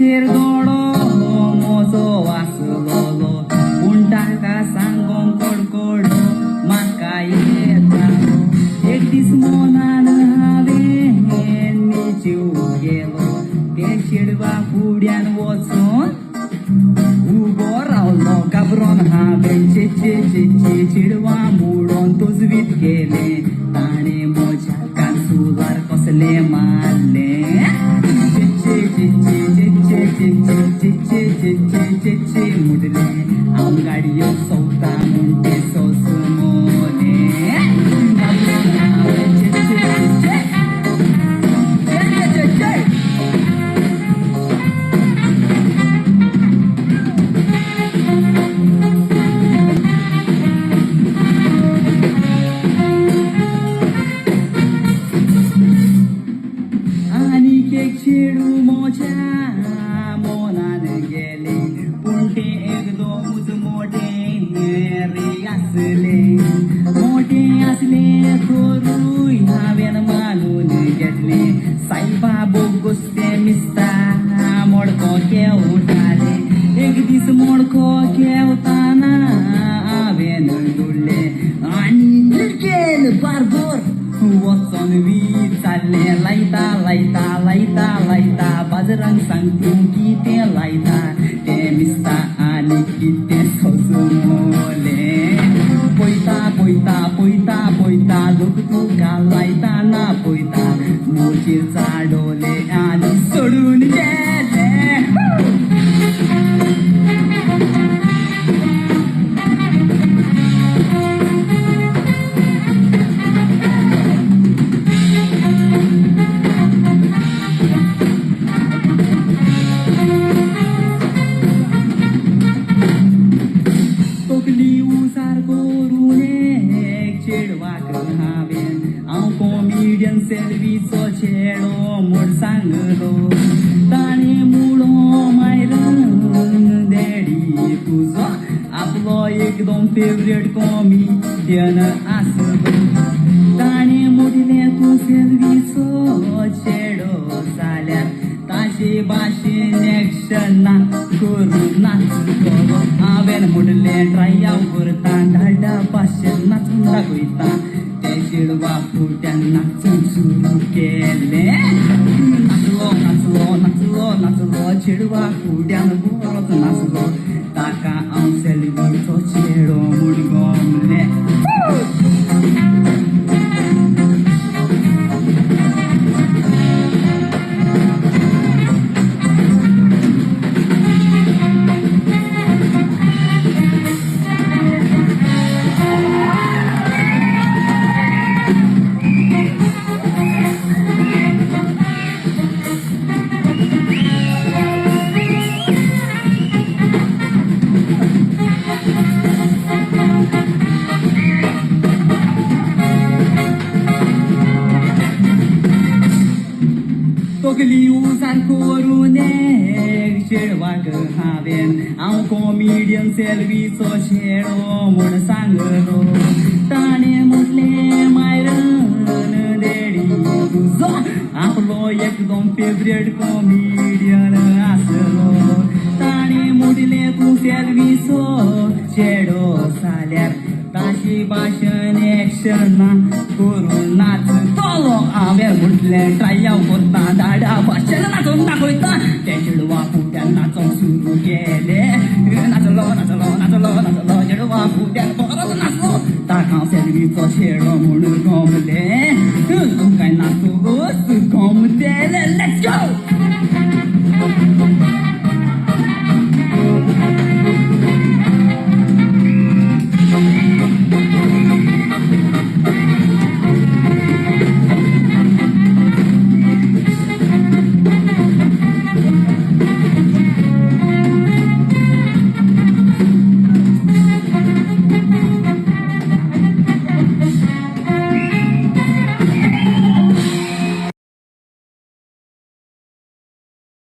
तेचेर दोडो म्हजो वाचलोलो पूण ताका सांगोंक कडकड म्हाका येतालो एक दीस मनान हांवें मेच्यो गेलो ते चेडवा फुड्यान वचून उबो रावलो काबरोन हांवें चेडवा मोडोन तोजवीत गेलें ताणें म्हज्या कांसुलार कसलें मारलें मुडलें हांव गाडयो चवता म्हूण तें सोसमोलें आनीक एक चेडू म्हज्या मनान गेलें पूण तें एकदमूच मोटें रे आसलें तोरूय हांवें मानून घेतलें सायबा बोगूस तें मिस्ता मोडको केवतालें एक दीस मोडको केवताना हांवें धुल्लें आनी केल बारबोर वचोन विचारलें लायता बाजरांक सांग तूं कितें लायता तें मिस्ता आनी कितें सोजमोलें पयता लोक तुका लायता ना पयता मोचेर चाडोलें आनी सोडून गेलें हांव कॉमेडियन सेल्वीचो चेडो म्हूण सांगलो ताणें मुळो मायरन डॅडी तुजो आपलो एकदम फेवरेट कॉमेडियन आसलो ताणें म्हटलें तूं सेल्वीचो चेडो जाल्यार ताचे भाशेन एक्शना करून नाचतलो हांवें म्हटलें ट्राय हांव करता धाडा भाशेन नाचून दाखयता तें चेडवा फुट्यान नाचून सुरू केलें नाचलो चेडवा फुट्यान बरोच नाचलो ताका हांव सेल्वीचो चेडो म्हूण गमलें तकली उजार करून चेडवाक हांव कॉमेडियन सेल्वीचो चेडो म्हूण सांगलो ताणें म्हटलें मायरन डॅडी तुजो आपलो एकदम फेवरेट कॉमेडियन आसलो ताणें म्हटलें तूं सेल्वीचो चेडो जाल्यार ताची भाशेन एक्शना करून नाचतलो हांवें म्हटलें ट्राय हांव करता धाडा भाशेन नाचून दाखयता तें चेडवा फुट्यान नाचोंक सुरू केलें नाचलो चेडवा फुट्यान बरोच नाचलो ताका हांव सेल्वीचो चेडो म्हूण गमलें तुमकां नाचूंक गमलें लेट्स गो